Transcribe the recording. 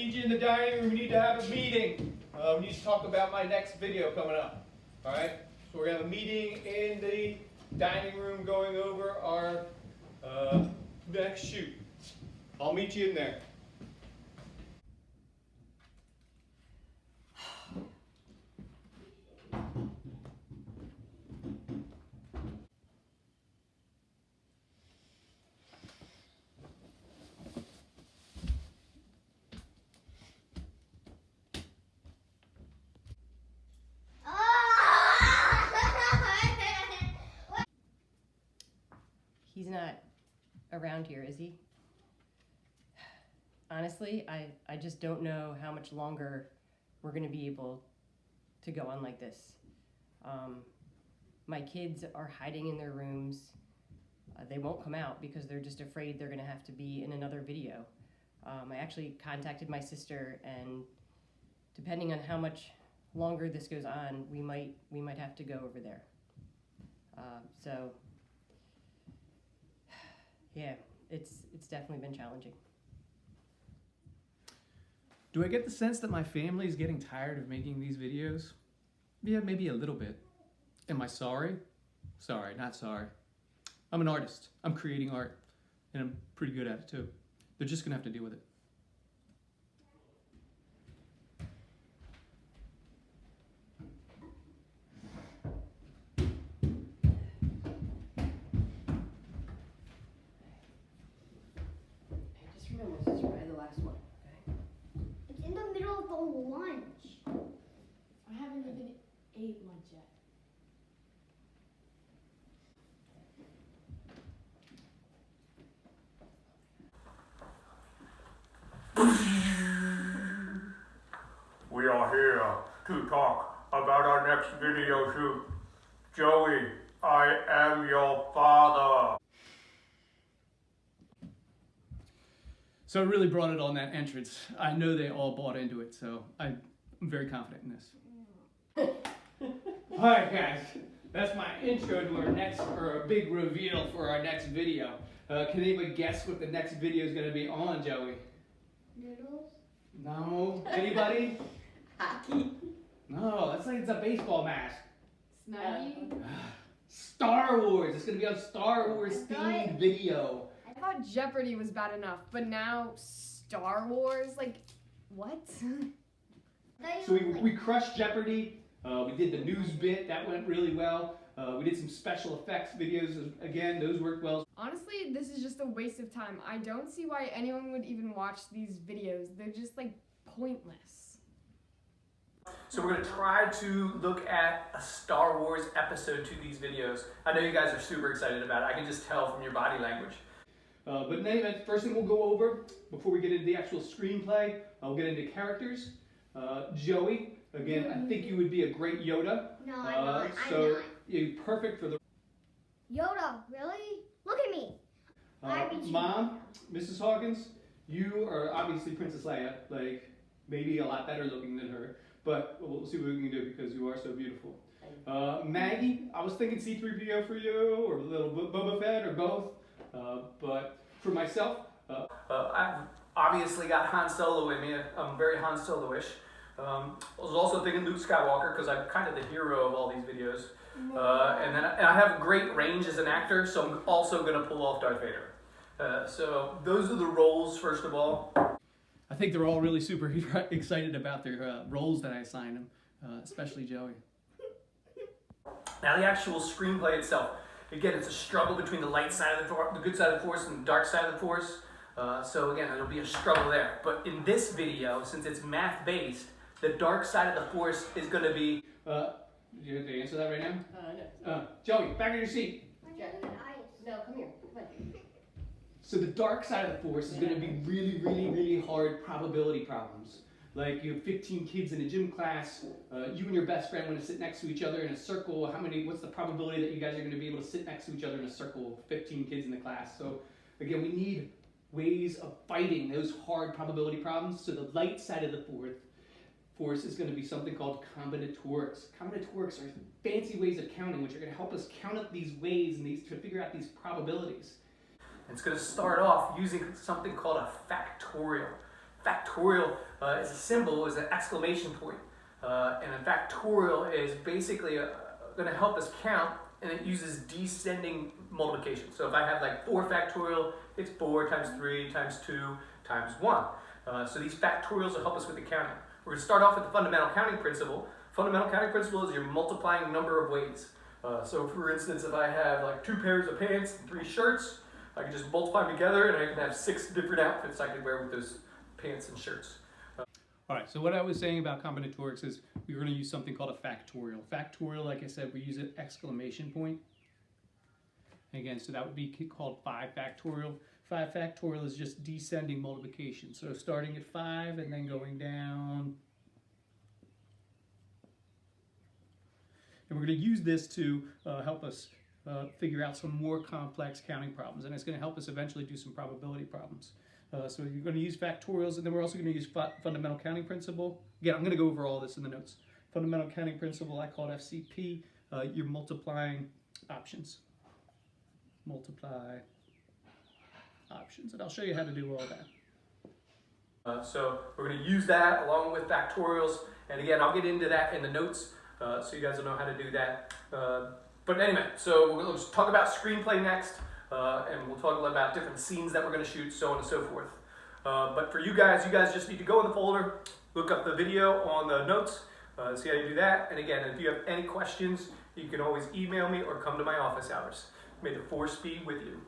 need you in the dining room. We need to have a meeting. We need to talk about my next video coming up. All right? So we're going to have a meeting in the dining room going over our next shoot. I'll meet you in there. He's not around here, is he? Honestly, I just don't know how much longer we're going to be able to go on like this. My kids are hiding in their rooms. They won't come out because they're just afraid they're going to have to be in another video. I actually contacted my sister, and depending on how much longer this goes on, we might have to go over there. So yeah, it's definitely been challenging. Do I get the sense that my family is getting tired of making these videos? Yeah, maybe a little bit. Am I sorry? Sorry, not sorry. I'm an artist. I'm creating art, and I'm pretty good at it too. They're just gonna have to deal with it. Just remember, this is probably the last one, okay? It's in the middle of the lunch. I haven't even ate lunch yet. We are here to talk about our next video shoot. Joey, I am your father. So I really brought it on that entrance. I know they all bought into it, so I'm very confident in this. Alright guys, that's my intro to our next, or a big reveal for our next video. Can anybody guess what the next video is going to be on, Joey? Noodles? No? Anybody? Hockey. No, that's like it's a baseball mask. Snuggie? Star Wars. It's going to be a Star Wars themed video. I thought Jeopardy was bad enough, but now Star Wars? Like, what? So we crushed Jeopardy. We did the news bit. That went really well. We did some special effects videos. Again, those worked well. Honestly, this is just a waste of time. I don't see why anyone would even watch these videos. They're just, like, pointless. So we're going to try to look at a Star Wars episode to these videos. I know you guys are super excited about it. I can just tell from your body language. But in any event, first thing we'll go over, before we get into the actual screenplay, I'll get into characters. Joey, again, I think you would be a great Yoda. No, I'm not. So you're perfect for the... Yoda, really? Look at me. Mom, Mrs. Hawkins, you are obviously Princess Leia, like maybe a lot better looking than her, but we'll see what we can do because you are so beautiful. Maggie, I was thinking C-3PO for you, or a little Boba Fett, or both. But for myself, I've obviously got Han Solo in me. I'm very Han Solo-ish. I was also thinking Luke Skywalker because I'm kind of the hero of all these videos. And I have great range as an actor, so I'm also going to pull off Darth Vader. So those are the roles, first of all. I think they're all really super excited about their roles that I assigned them, especially Joey. Now the actual screenplay itself. Again, it's a struggle between the light side of the good side of the Force and the dark side of the Force. So again, it'll be a struggle there. But in this video, since it's math-based, the dark side of the Force is going to be... you have to answer that right now? No. Joey, back in your seat. No, come here. Come on. So the dark side of the Force is going to be really, really, really hard probability problems. Like you have 15 kids in a gym class, you and your best friend want to sit next to each other in a circle. What's the probability that you guys are going to be able to sit next to each other in a circle, 15 kids in the class? So again, we need ways of fighting those hard probability problems. So the light side of the Force is going to be something called combinatorics. Combinatorics are fancy ways of counting, which are going to help us count up these ways and to figure out these probabilities. It's going to start off using something called a factorial. factorial is a symbol, is an exclamation point. And a factorial is basically going to help us count, and it uses descending multiplication. So if I have like 4 factorial, it's 4 times 3 times 2 times 1. So these factorials will help us with the counting. We're going to start off with the fundamental counting principle. Fundamental counting principle is you're multiplying number of ways. So for instance, if I have like 2 pairs of pants and 3 shirts, I can just multiply them together and I can have 6 different outfits I could wear with those pants and shirts. All right, so what I was saying about combinatorics is we're going to use something called a factorial. Factorial, like I said, we use an exclamation point. Again, so that would be called 5 factorial. 5 factorial is just descending multiplication. So starting at 5 and then going down. And we're going to use this to help us figure out some more complex counting problems. And it's going to help us eventually do some probability problems. So you're going to use factorials, and then we're also going to use fundamental counting principle. Again, I'm going to go over all this in the notes. Fundamental counting principle, I call it FCP. You're multiplying options. Multiply options, and I'll show you how to do all that. So we're going to use that along with factorials, and again, I'll get into that in the notes, so you guys will know how to do that. But anyway, so we'll just talk about screenplay next. And we'll talk a little about different scenes that we're going to shoot, so on and so forth. But for you guys just need to go in the folder, look up the video on the notes, see how you do that. And again, if you have any questions, you can always email me or come to my office hours. May the force be with you.